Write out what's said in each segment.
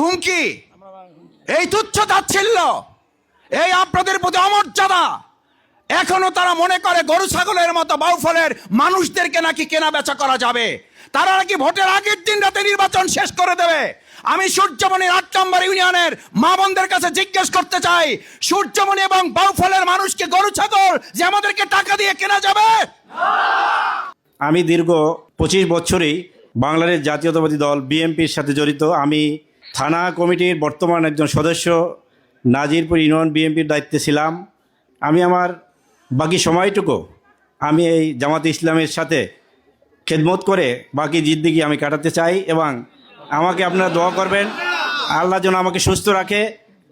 হুমকি, এই তুচ্ছ তাচ্ছিল্য, এই আপনাদের প্রতি অমর্যাদা এখনো তারা মনে করে গরু ছাগলের মতো বাউফলের মানুষদেরকে নাকি কেনা বেচা করা যাবে। তারা নাকি ভোটের আগের দিন রাতে নির্বাচন শেষ করে দেবে। আমি সূর্যমণির ৮ নম্বর ইউনিয়নের মা বোনদের কাছে জিজ্ঞেস করতে চাই, সূর্যমণি এবং বাউফলের মানুষকে গরু ছাগল যে আমাদেরকে টাকা দিয়ে কেনা যাবে? আমি দীর্ঘ 25 বছরই বাংলাদেশ জাতীয়তাবাদী দল বিএনপির সাথে জড়িত। আমি থানা কমিটির বর্তমান একজন সদস্য, নাজিরপুর ইউনিয়ন বিএনপির দায়িত্বে ছিলাম। আমি আমার বাকি সময়টুকু আমি এই জামাতে ইসলামের সাথে খেদমত করে বাকি জিন্দেগি আমি কাটাতে চাই এবং আমাকে আপনারা দোয়া করবেন, আল্লাহ যেন আমাকে সুস্থ রাখে।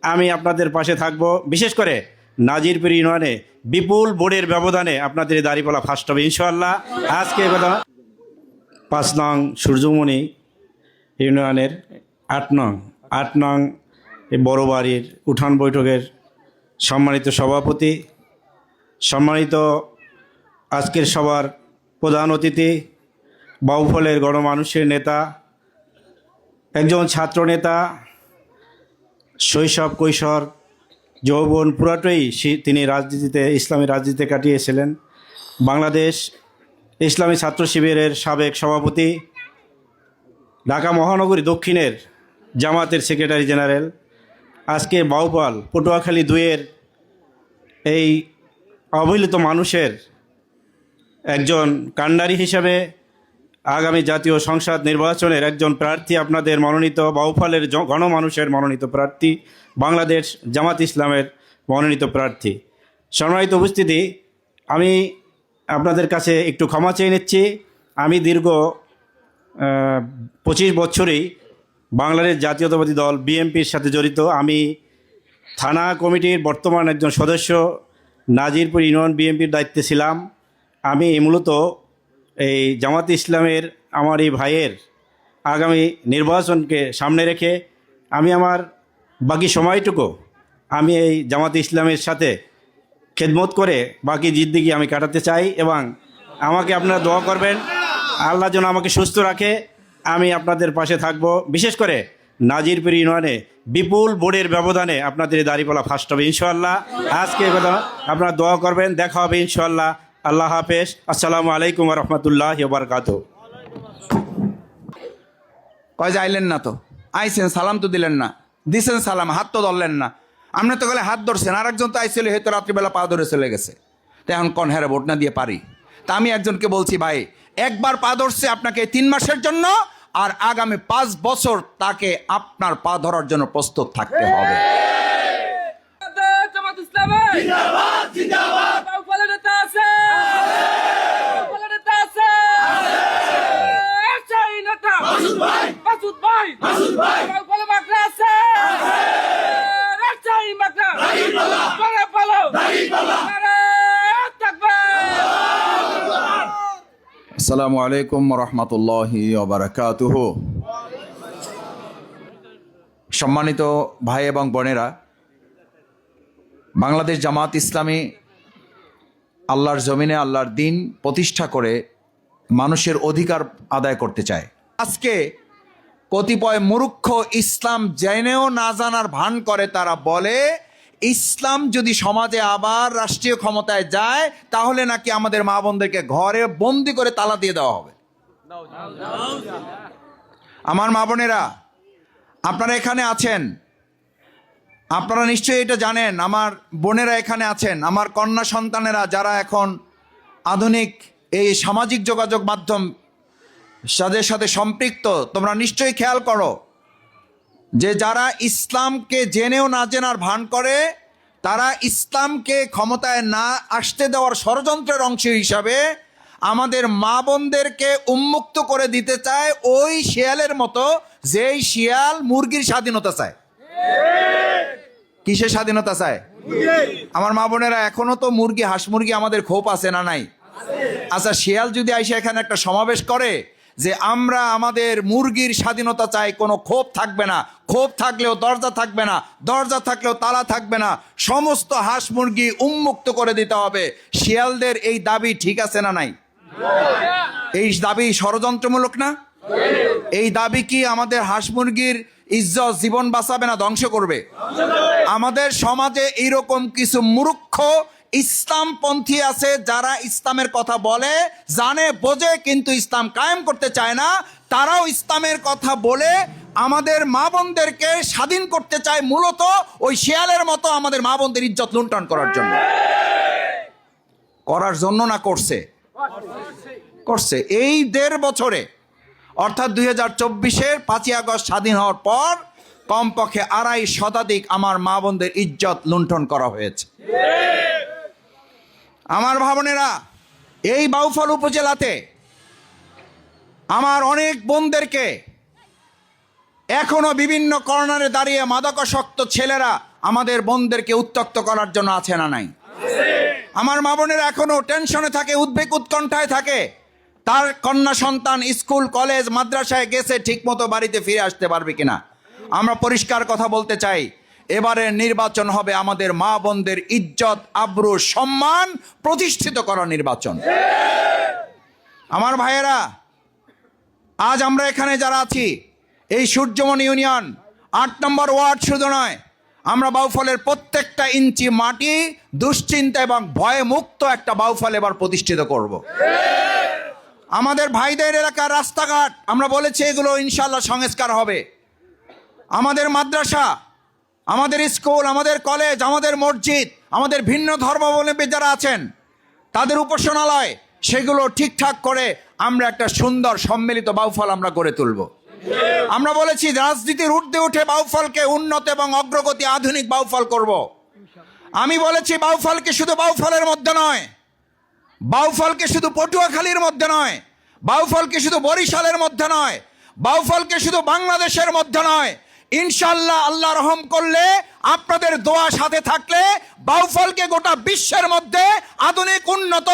আমি আপনাদের পাশে থাকব। বিশেষ করে নাজিরপুর ইউনিয়নে বিপুল ভোটের ব্যবধানে আপনাদের এই দাঁড়িপাল্লা ফার্স্ট হবে ইনশাআল্লাহ। আজকে কথা 5 নং সূর্যমণি ইউনিয়নের 8 নং এই বড় বাড়ির উঠান বৈঠকের সম্মানিত সভাপতি, সম্মানিত আজকের সভার প্রধান অতিথি, বাউফলের গণমানুষের নেতা, একজন ছাত্র নেতা, শৈশব কৈশোর যৌবন পুরাটাই তিনি রাজনীতিতে, ইসলামী রাজনীতিতে কাটিয়েছিলেন। বাংলাদেশ ইসলামী ছাত্র শিবিরের সাবেক সভাপতি, ঢাকা মহানগরী দক্ষিণের জামাতের সেক্রেটারি জেনারেল, আজকে বাউপাল পটুয়াখালী 2-এর এই অবহেলিত মানুষের একজন কান্ডারি হিসাবে আগামী জাতীয় সংসদ নির্বাচনের একজন প্রার্থী, আপনাদের মনোনীত বাউফলের গণমানুষের মনোনীত প্রার্থী, বাংলাদেশ জামাত ইসলামের মনোনীত প্রার্থী। সম্মানিত উপস্থিতি, আমি আপনাদের কাছে একটু ক্ষমা চেয়ে নিচ্ছি। আমি দীর্ঘ 25 বছরই বাংলাদেশ জাতীয়তাবাদী দল বিএনপির সাথে জড়িত। আমি থানা কমিটির বর্তমান একজন সদস্য, নাজিরপুর ইউনিয়ন বিএনপির দায়িত্বে ছিলাম। আমি মূলত এই জামাত ইসলামের আমার এই ভাইয়ের আগামী নির্বাচনকে সামনে রেখে আমি আমার বাকি সময়টুকু আমি এই জামাত ইসলামের সাথে খেদমত করে বাকি জিন্দেগি আমি কাটাতে চাই এবং আমাকে আপনারা দোয়া করবেন, আল্লাহ যেন আমাকে সুস্থ রাখে। আমি আপনাদের পাশে থাকব। বিশেষ করে নাজিরপুর ইউনিয়নে বিপুল ভোটের ব্যবধানে আপনাদের এই দাঁড়িপাল্লা ফার্স্ট হবে ইনশাআল্লাহ। আজকে কথা আপনারা দোয়া করবেন, দেখা হবে ইনশাআল্লাহ। আল্লাহ হাফেজ। আসসালামু আলাইকুম ওয়া রাহমাতুল্লাহি ওয়া বারাকাতুহু। কয় যে আইলেন না, তো আইছেন, সালাম তো দিলেন না, দিছেন সালাম, হাত তো ধরলেন না। আপনি তো গেলে হাত ধরছেন, আর একজন তো আইছিল, হয়তো রাত্রিবেলা পা ধরে চলে গেছে। তো এখন কন হ্যাঁ ভোট না দিয়ে পারি? তা আমি একজনকে বলছি, ভাই একবার পা ধরছে আপনাকে 3 মাসের জন্য, আর আগামী 5 বছর তাকে আপনার পা ধরার জন্য প্রস্তুত থাকতে হবে। জামাত ইসলামী জিন্দাবাদ, জিন্দাবাদ। বাউফলের নেতা আছে, বাউফলের নেতা আছে। চাই নেতা মাসুদ ভাই, মাসুদ ভাই, মাসুদ ভাই। বাউফলের মাকড়া আছে, চাই মাকড়া। দাড়িপাল্লা, করে পালো, দাড়িপাল্লা। থাকবে। আসসালামু আলাইকুম ওয়া রাহমাতুল্লাহি ওয়া বারাকাতুহু। সম্মানিত ভাই এবং বোনেরা, বাংলাদেশ জামাত ইসলামী আল্লাহর জমিনে আল্লাহর দিন প্রতিষ্ঠা করে মানুষের অধিকার আদায় করতে চায়। আজকে কতিপয় মূর্খ ইসলাম জেনেও না জানার ভান করে, তারা বলে ইসলাম যদি সমাজে আবার রাষ্ট্রীয় ক্ষমতায় যায় তাহলে নাকি আমাদের মা বোনদেরকে ঘরে বন্দি করে তালা দিয়ে দেওয়া হবে। আমার মা বোনেরা, আপনারা এখানে আছেন, আপনারা নিশ্চয়ই এটা জানেন। আমার বোনেরা এখানে আছেন, আমার কন্যা সন্তানেরা যারা এখন আধুনিক এই সামাজিক যোগাযোগ মাধ্যম যাদের সাথে সম্পৃক্ত, তোমরা নিশ্চয়ই খেয়াল করো যে যারা ইসলামকে জেনেও না জেনার ভান করে, তারা ইসলামকে ক্ষমতায় না আসতে দেওয়ার ষড়যন্ত্রের অংশ হিসাবে আমাদের মা বোনদেরকে উন্মুক্ত করে দিতে চায়, ওই শিয়ালের মতো যেই শিয়াল মুরগির স্বাধীনতা চায়। কিসের স্বাধীনতা চায়? আমার মা বোনেরা, এখনো তো মুরগি, হাঁস মুরগি আমাদের ক্ষোভ আছে না নাই? আচ্ছা, শিয়াল যদি আইসে এখানে একটা সমাবেশ করে যে আমরা আমাদের মুরগির স্বাধীনতা চাই, কোনো ক্ষোভ থাকবে না, ক্ষোভ থাকলেও দরজা থাকবে না, দরজা থাকলেও তালা থাকবে না, সমস্ত হাঁস মুরগি উন্মুক্ত করে দিতে হবে। শিয়ালদের এই দাবি ঠিক আছে না নাই? এই দাবি ষড়যন্ত্রমূলক না? এই দাবি কি আমাদের হাঁস মুরগির ইজ্জত জীবন বাঁচাবে না ধ্বংস করবে? আমাদের সমাজে এইরকম কিছু মূর্খ ইসলামপন্থী আছে যারা ইসলামের কথা বলে, জানে, বোঝে, কিন্তু ইসলাম কায়েম করতে চায় না। তারাও ইসলামের কথা বলে আমাদের মা বোনদেরকে স্বাধীন করতে চায়, মূলত ওই শেয়ালের মতো আমাদের মা বোনদের ইজ্জত লুণ্ঠন করার জন্য। করার জন্য না করছে? করছে। এই 1.5 বছরে, অর্থাৎ 2024-এর 5ই আগস্ট স্বাধীন হওয়ার পর কমপক্ষে 2.5 শতাধিক আমার মা বোনদের ইজ্জত লুণ্ঠন করা হয়েছে। আমার ভাবনেরা, এই বাউফল উপজেলাতে আমার অনেক বোনদেরকে এখনো বিভিন্ন কর্নারে দাঁড়িয়ে মাদকাসক্ত ছেলেরা আমাদের বোনদেরকে উত্ত্যক্ত করার জন্য আছে না নাই? আমার মা বোনেরা এখনো টেনশনে থাকে, উদ্বেগ উৎকণ্ঠায় থাকে, তার কন্যা সন্তান স্কুল কলেজ মাদ্রাসায় গেছে, ঠিকমতো বাড়িতে ফিরে আসতে পারবে কিনা। আমরা পরিষ্কার কথা বলতে চাই, এবারের নির্বাচন হবে আমাদের মা বোনদের ইজ্জত, আব্রু, সম্মান প্রতিষ্ঠিত করার নির্বাচন। আমার ভাইয়েরা, আজ আমরা এখানে যারা আছি, এই সূর্যমণি ইউনিয়ন 8 নম্বর ওয়ার্ড শুধু নয়, আমরা বাউফলের প্রত্যেকটা ইঞ্চি মাটি দুশ্চিন্তা এবং ভয়ে মুক্ত একটা বাউফল এবার প্রতিষ্ঠিত করব। আমাদের ভাইদের এলাকার রাস্তাঘাট আমরা বলেছি এগুলো ইনশাল্লাহ সংস্কার হবে। আমাদের মাদ্রাসা, আমাদের স্কুল, আমাদের কলেজ, আমাদের মসজিদ, আমাদের ভিন্ন ধর্মাবলম্বী যারা আছেন তাদের উপাসনালয়, সেগুলো ঠিকঠাক করে আমরা একটা সুন্দর সম্মিলিত বাউফল আমরা গড়ে তুলব। আমরা বলেছি রাজনীতির ঊর্ধ্বে উঠে বাউফলকে উন্নত এবং অগ্রগতি আধুনিক বাউফল করব। আমি বলেছি বাউফলকে শুধু বাউফলের মধ্যে নয়, বাউফলকে শুধু পটুয়াখালীর মধ্যে নয়, বাউফলকে শুধু বরিশালের মধ্যে নয়, বাউফলকে শুধু বাংলাদেশের মধ্যে নয়, ইনশাল্লাহ আল্লাহ রহম করলে, আপনাদের দোয়া সাথে থাকলে বাউফলকে গোটা বিশ্বের মধ্যে আধুনিক উন্নত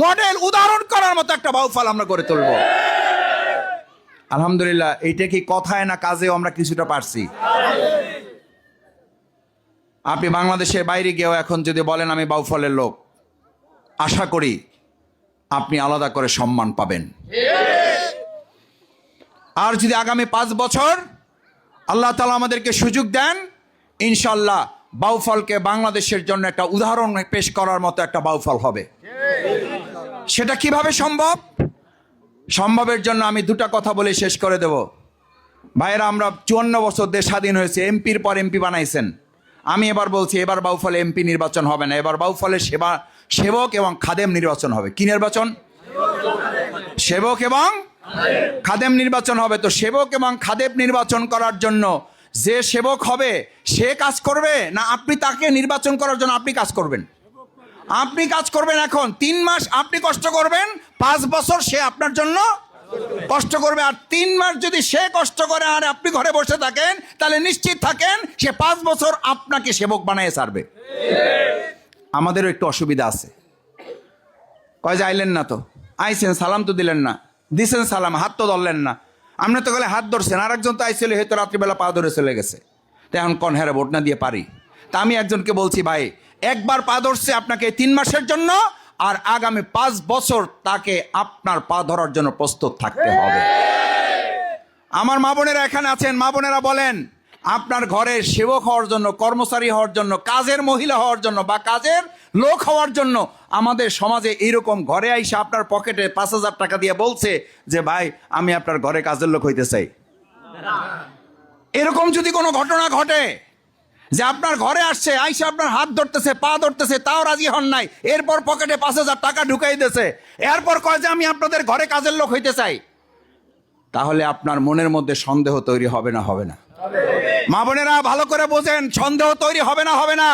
মডেল উদাহরণ করার মতো একটা বাউফল আমরা গড়ে তুলব। আলহামদুলিল্লাহ, এইটা কি কথায় না কাজেও আমরা কিছুটা পারছি। আপনি বাংলাদেশের বাইরে গিয়েও এখন যদি বলেন আমি বাউফলের লোক, আশা করি আপনি আলাদা করে সম্মান পাবেন। আর যদি আগামী 5 বছর আল্লাহ তাআলা আমাদেরকে সুযোগ দেন, ইনশাল্লাহ বাউফলকে বাংলাদেশের জন্য একটা উদাহরণ পেশ করার মতো একটা বাউফল হবে। সেটা কিভাবে সম্ভব? সম্ভবের জন্য আমি 2টা কথা বলে শেষ করে দেব। ভাইয়েরা, আমরা 54 বছর দেশ স্বাধীন হয়েছে, এমপির পর এমপি বানাইছেন। আমি এবার বলছি, এবার বাউফলে এমপি নির্বাচন হবে না, এবার বাউফলে সেবক এবং খাদেম নির্বাচন হবে। কি নির্বাচন? সেবক এবং খাদেম নির্বাচন হবে। তো সেবক এবং খাদেম নির্বাচন করার জন্য যে সেবক হবে সে কাজ করবে, না আপনি তাকে নির্বাচন করার জন্য আপনি কাজ করবেন? আপনি কাজ করবেন। এখন 3 মাস আপনি কষ্ট করবেন, 5 বছর সে আপনার জন্য কষ্ট করবে। আর 3 মাস যদি সে কষ্ট করে আর আপনি ঘরে বসে থাকেন, তাহলে নিশ্চিত থাকেন সে 5 বছর আপনাকে সেবক বানিয়ে ছাড়বে। আমাদেরও একটু অসুবিধা আছে। কয় যে আইলেন না, তো আইছেন, সালাম তো দিলেন না, দিছেন সালাম, হাত তো ধরলেন না। আপনি তো গেলে হাত ধরছেন, আর একজন তো আইছিল, হয়তো রাত্রিবেলা পা ধরে চলে গেছে। তো এখন কন হ্যাঁ ভোট না দিয়ে পারি? তা আমি একজনকে বলছি, ভাই একবার পা ধরছে আপনাকে 3 মাসের জন্য, আর আগামী 5 বছর তাকে আপনার পা ধরার জন্য প্রস্তুত থাকতে হবে। আমার মা বোনেরা এখানে আছেন, মা বোনেরা বলেন, আপনার ঘরের সেবক হওয়ার জন্য, কর্মচারী হওয়ার জন্য, কাজের মহিলা হওয়ার জন্য বা কাজের লোক হওয়ার জন্য আমাদের সমাজে এইরকম ঘরে আইসা আপনার পকেটে 5,000 টাকা দিয়ে বলছে যে ভাই আমি আপনার ঘরে কাজের লোক হইতে চাই। এরকম যদি কোনো ঘটনা ঘটে যে আপনার ঘরে আসছে, আইসা আপনার হাত ধরতেছে, পা ধরতেছে, তাও রাজি হন নাই, এরপর পকেটে 5,000 টাকা ঢুকাই দিয়েছে, এরপর কয় যে আমি আপনাদের ঘরে কাজের লোক হইতে চাই, তাহলে আপনার মনের মধ্যে সন্দেহ তৈরি হবে না? হবে না? মা বোনেরা ভালো করে বোঝেন, সন্দেহ তৈরি হবে না? হবে না?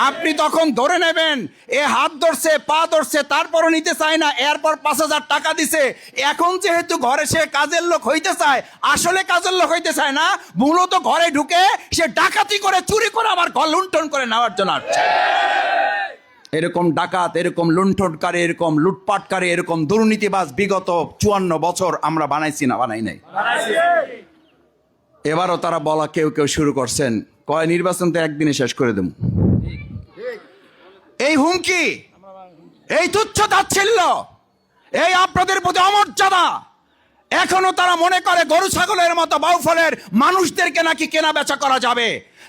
আপনি তখন ধরে নেবেন এ হাত ধরছে, পা ধরছে, তারপরও নিতে চায় না, এরপর 5,000 টাকা দিছে। এখন যেহেতু ঘরে সে কাজের লোক হইতে চায়, আসলে কাজের লোক হইতে চায় না, মূলত ঘরে ঢুকে সে ডাকাতি করে, চুরি করে আমার ঘর লুণ্ঠন করে নেওয়ার জন্য আসছে। এরকম ডাকাত, এরকম লুণ্ঠনকারী, এরকম লুটপাটকারী, এরকম দুর্নীতিবাজ বিগত 54 বছর আমরা বানাইছি না? বানাই নাই? এবারও তারা বলা কেউ কেউ শুরু করছেন, কয় নির্বাচন তো একদিনে শেষ করে দেব। এই হুমকি, এই তুচ্ছ তাচ্ছিল্য, এই আপনাদের প্রতি অমর্যাদা, এখনো তারা মনে করে গরু ছাগলের মতো বাউফলের মানুষদেরকে নাকি কেনা বেচা করা যাবে,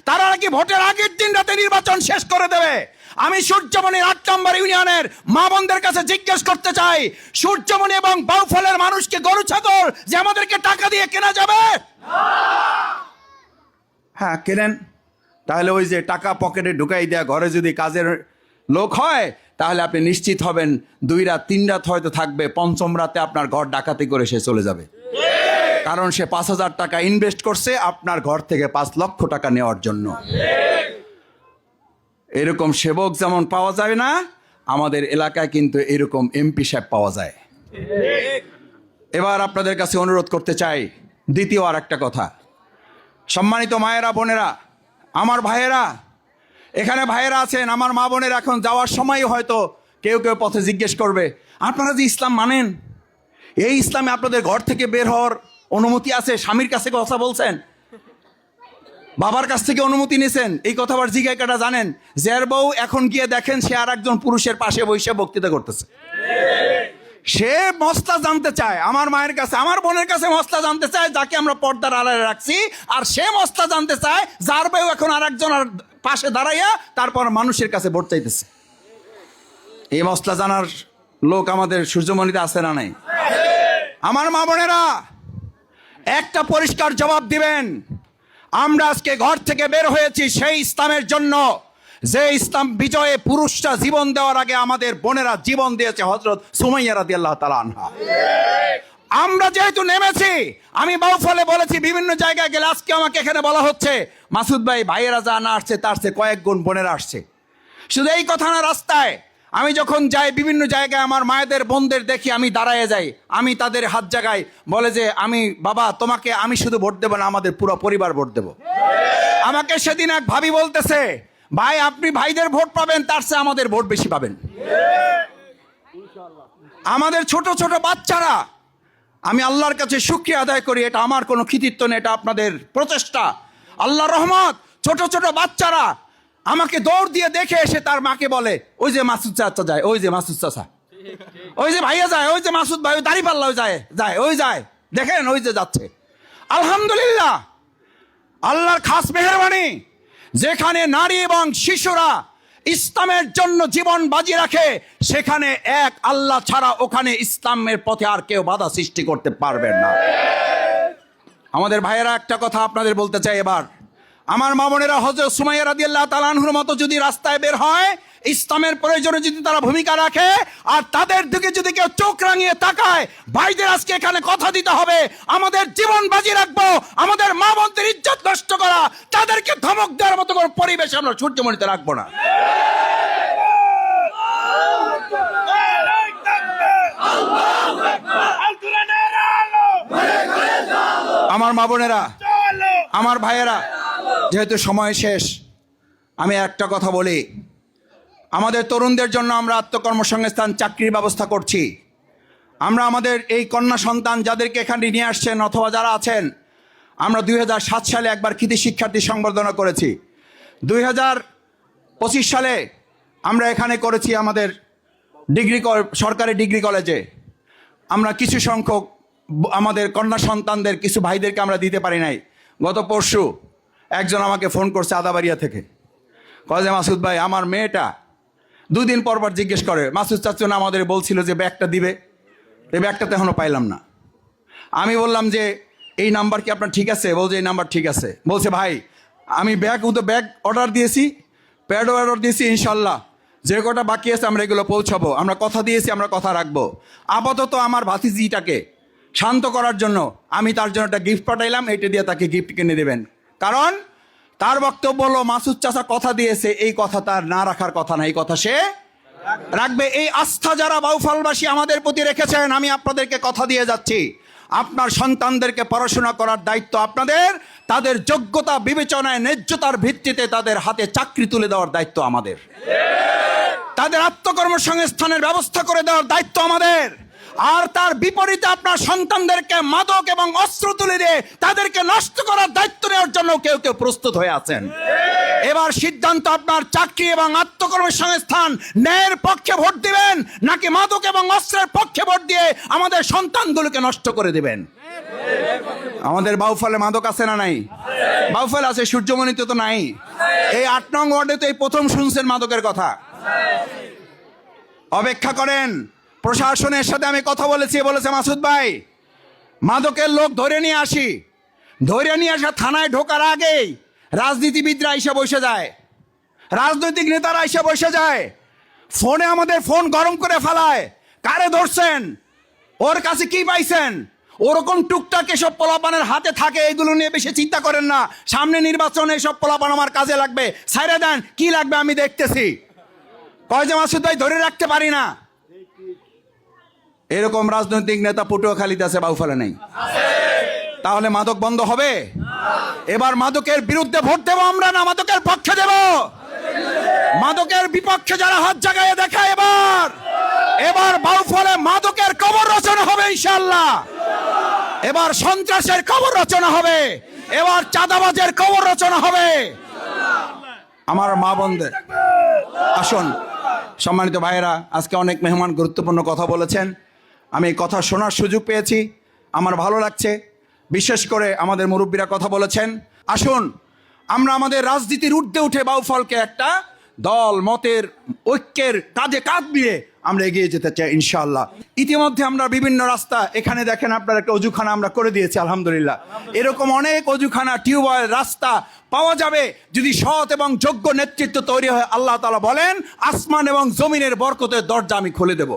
তারা নাকি ভোটের আগের দিন রাতে নির্বাচন শেষ করে দেবে। আমি সূর্যমণির 8 নম্বর ইউনিয়নের মা বোনদের কাছে জিজ্ঞেস করতে চাই, সূর্যমণি এবং বাউফলের মানুষকে গরু ছাগল যে আমাদেরকে টাকা দিয়ে কেনা যাবে? হ্যাঁ, কেনেন। তাহলে ওই যে টাকা পকেটে ঢুকাই দেয়া ঘরে যদি কাজের লোক হয়, তাহলে আপনি নিশ্চিত হবেন 2 রাত 3 রাত হয়তো থাকবে, 5ম রাতে আপনার ঘর ডাকাতি করে সে চলে যাবে। কারণ সে 5,000 টাকা ইনভেস্ট করছে আপনার ঘর থেকে 5 লক্ষ টাকা নেওয়ার জন্য। এরকম সেবক যেমন পাওয়া যায় না, আমাদের এলাকায় কিন্তু এরকম এমপি সাহেব পাওয়া যায়। এবার আপনাদের কাছে অনুরোধ করতে চাই দ্বিতীয় আর একটা কথা। সম্মানিত মায়েরা, বোনেরা, আমার ভাইয়েরা, এখানে ভাইয়েরা আছেন, আমার মা বোনের এখন যাওয়ার সময় হয়তো কেউ কেউ পথে জিজ্ঞেস করবে, আপনারা যে ইসলাম মানেন, এই ইসলামে আপনাদের ঘর থেকে বের হওয়ার অনুমতি আছে? স্বামীর কাছে কথা বলছেন, বাবার কাছ থেকে অনুমতি নিয়েছেন? এই কথা আবার জিজ্ঞাসাটা জানেন? যার বউ এখন গিয়ে দেখেন সে আর একজন পুরুষের পাশে বসে বক্তৃতা করতেছে। সে মশলা জানতে চায় আমার মায়ের কাছে, আমার বোনের কাছে মশলা জানতে চায় যাকে আমরা পর্দার আড়ালে রাখছি, আর সে মশলা জানতে চায় যার বউ এখন আর একজন আর পাশে দাঁড়াইয়া তারপর মানুষের কাছে ভোট চাইতেছে। এই মশলা জানার লোক আমাদের সূর্যমণিতে আছে না নাই? আমার মা বোনেরা, একটা পরিষ্কার জবাব দিবেন, আমরা আজকে ঘর থেকে বের হয়েছি সেই ইসলামের জন্য যে ইসলাম বিজয়ে পুরুষরা জীবন দেওয়ার আগে আমাদের বোনেরা জীবন দিয়েছে। হযরত সুমাইয়া রাদিয়াল্লাহু তাআলা আনহা। আমরা যেহেতু নেমেছি, আমি বাউফলে বলেছি, বিভিন্ন জায়গায় গেলে আজকে আমাকে এখানে বলা হচ্ছে, মাসুদ ভাই, ভাইয়েরা যা না আসছে তার চেয়ে কয়েক গুণ বোনেরা আসছে। শুধু এই কথা না, রাস্তায় আমি যখন যাই বিভিন্ন জায়গায় আমার মায়েদের বোনদের দেখি, আমি দাঁড়ায় যাই, আমি তাদের হাত জাগাই, বলে যে আমি বাবা তোমাকে আমি শুধু ভোট দেবো না, আমাদের পুরো পরিবার ভোট দেবো। আমাকে সেদিন এক ভাবি বলতেছে, ভাই আপনি ভাইদের ভোট পাবেন তার চেয়ে আমাদের ভোট বেশি পাবেন। আমাদের ছোট ছোট বাচ্চারা, আমি আল্লাহর কাছে শুকরিয়া আদায় করি, এটা আমার কোনো কৃতিত্ব নেই, এটা আপনাদের প্রচেষ্টা, আল্লাহর রহমত। ছোট ছোট বাচ্চারা আমাকে দৌড় দিয়ে দেখে এসে তার মাকে বলে, ওই যে মাসুদ চাচা যায়, ওই যে মাসুদ চাচা, ওই যে ভাইয়া যায়, ওই যে মাসুদ ভাই, ওই দাঁড়িপাল্লা যায় যায়, ওই যায়, দেখেন ওই যে যাচ্ছে। আলহামদুলিল্লাহ, আল্লাহর খাস মেহেরবানি, যেখানে নারী এবং শিশুরা ইসলামের জন্য জীবন বাজি রাখে, সেখানে এক আল্লাহ ছাড়া ওখানে ইসলামের পথে আর কেউ বাধা সৃষ্টি করতে পারবেন না। আমাদের ভাইয়েরা, একটা কথা আপনাদের বলতে চাই এবার, আমার মা বোনেরা, হযরত সুমাইয়া রাদিয়াল্লাহু তাআলা আনহার মতো যদি রাস্তায় বের হয়, ইসলামের প্রয়োজনে যদি তারা ভূমিকা রাখে, আর তাদের দিকে যদি কেউ চোখ রাঙিয়ে তাকায়, ভাইদের আজকে এখানে কথা দিতে হবে, আমাদের জীবন বাজি রাখবো, আমাদের মা বোনদের ইজ্জত নষ্ট করা, তাদেরকে ধমক দেওয়ার মতো কোনো পরিবেশ আমরা সূর্যমণিতে রাখবো না। আমার মা বোনেরা, আমার ভাইয়েরা, যেহেতু সময় শেষ, আমি একটা কথা বলি, আমাদের তরুণদের জন্য আমরা আত্মকর্মসংস্থান চাকরির ব্যবস্থা করছি। আমরা আমাদের এই কন্যা সন্তান যাদেরকে এখানে নিয়ে আসছেন অথবা যারা আছেন, আমরা 2007 সালে একবার কৃতি শিক্ষার্থী সংবর্ধনা করেছি। 2025 সালে আমরা এখানে করেছি আমাদের সরকারি ডিগ্রি কলেজে। আমরা কিছু সংখ্যক আমাদের কন্যা সন্তানদের কিছু ভাইদেরকে আমরা দিতে পারি নাই। গত পরশু একজন আমাকে ফোন করছে আদাবাড়িয়া থেকে, কয় যে মাসুদ ভাই, আমার মেয়েটা 2 দিন পর পর জিজ্ঞেস করে, মাসুদ চাচু না আমাদের বলছিল যে ব্যাগটা দিবে, এই ব্যাগটাতে এখনো পাইলাম না। আমি বললাম যে এই নাম্বার কি আপনার ঠিক আছে? বলছে এই নাম্বার ঠিক আছে। বলছে ভাই, আমি ব্যাগ অর্ডার দিয়েছি, প্যাডও অর্ডার দিয়েছি, ইনশাল্লাহ যে কটা বাকি আছে আমরা এগুলো পৌঁছাবো, আমরা কথা দিয়েছি, আমরা কথা রাখবো। আপাতত আমার ভাতিজিটাকে শান্ত করার জন্য আমি তার জন্য একটা গিফট পাঠাইলাম, এটা দিয়ে তাকে গিফট কিনে দেবেন। কারণ তার বক্তব্য হলো, মাসুদ চাচা কথা দিয়েছে, এই কথা তার না রাখার কথা না, এই কথা সে রাখবে। এই আস্থা যারা বাউফলবাসী আমাদের প্রতি রেখেছেন, আমি আপনাদেরকে কথা দিয়ে যাচ্ছি, আপনার সন্তানদেরকে পড়াশোনা করার দায়িত্ব আপনাদের, তাদের যোগ্যতা বিবেচনায় ন্যায্যতার ভিত্তিতে তাদের হাতে চাকরি তুলে দেওয়ার দায়িত্ব আমাদের, তাদের আত্মকর্মসংস্থানের ব্যবস্থা করে দেওয়ার দায়িত্ব আমাদের। আর তার বিপরীতে আপনার সন্তানদেরকে মাদক এবং অস্ত্র তুলে দিয়ে তাদেরকে নষ্ট করার দায়িত্ব নেওয়ার জন্য কেউ কেউ প্রস্তুত হয়ে আছেন। এবার সিদ্ধান্ত আপনার, চাকরি এবং আত্মকর্মসংস্থান ন্যায়ের পক্ষে ভোট দিবেন নাকি মাদক এবং অস্ত্রের পক্ষে ভোট দিয়ে আমাদের সন্তানগুলোকে নষ্ট করে দিবেন। আমাদের বাউফলে মাদক আছে না নাই? বাউফল আছে, সূর্যমণিতে তো নাই। এই 8 নং ওয়ার্ডে তো এই প্রথম শুনছেন মাদকের কথা। অপেক্ষা করেন, প্রশাসনের সাথে আমি কথা বলেছি, বলেছে মাসুদ ভাই মাদকের লোক ধরে নিয়ে আসি, ধরে নিয়ে আসা থানায় ঢোকার আগেই রাজনীতিবিদরা এসে বসে যায়, রাজনৈতিক নেতারা এসে বসে যায়, ফোনে আমাদের ফোন গরম করে ফেলায়। কারে ধরছেন, ওর কাছে কি পাইছেন, ওরকম টুকটাক এসব পোলাপানের হাতে থাকে, এগুলো নিয়ে বেশি চিন্তা করেন না, সামনে নির্বাচনে এসব পোলাপান আমার কাজে লাগবে, ছাইড়া দেন, কি লাগবে আমি দেখতেছি। কয় যে মাসুদ ভাই ধরে রাখতে পারি না, এরকম রাজনৈতিক নেতা পটুয়াখালীতে আছে, বাউফলে নেই। তাহলে মাদক বন্ধ হবে? এবার মাদকের বিরুদ্ধে ভোট দেবো আমরা না মাদকের পক্ষে দেব? মাদকের বিপক্ষে যারা হাত জাগায় দেখায়, এবার বাউফলে মাদকের কবর রচনা হবে ইনশাআল্লাহ। এবার সন্ত্রাসের কবর রচনা হবে, এবার চাঁদাবাজের কবর রচনা হবে। আমার মা বোনদের আসুন, সম্মানিত ভাইয়েরা, আজকে অনেক মেহমান গুরুত্বপূর্ণ কথা বলেছেন, আমি কথা শোনার সুযোগ পেয়েছি, আমার ভালো লাগছে। বিশেষ করে আমাদের মুরব্বীরা কথা বলেছেন। আসুন আমরা আমাদের রাজনীতির ঊর্ধ্বে উঠে বাউফলকে একটা দল মতের ঐক্যের কাঁধে কাঁধ দিয়ে আমরা এগিয়ে যেতে চাই ইনশাআল্লাহ। ইতিমধ্যে আমরা বিভিন্ন রাস্তা, এখানে দেখেন আপনার একটা অজুখানা আমরা করে দিয়েছি আলহামদুলিল্লাহ। এরকম অনেক অজুখানা, টিউবওয়েল, রাস্তা পাওয়া যাবে যদি সৎ এবং যোগ্য নেতৃত্ব তৈরি হয়। আল্লাহ তাআলা বলেন, আসমান এবং জমিনের বরকতের দরজা আমি খুলে দেব।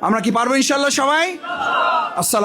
আমরা কি পারবো ইনশাআল্লাহ সবাই? আসসালাম।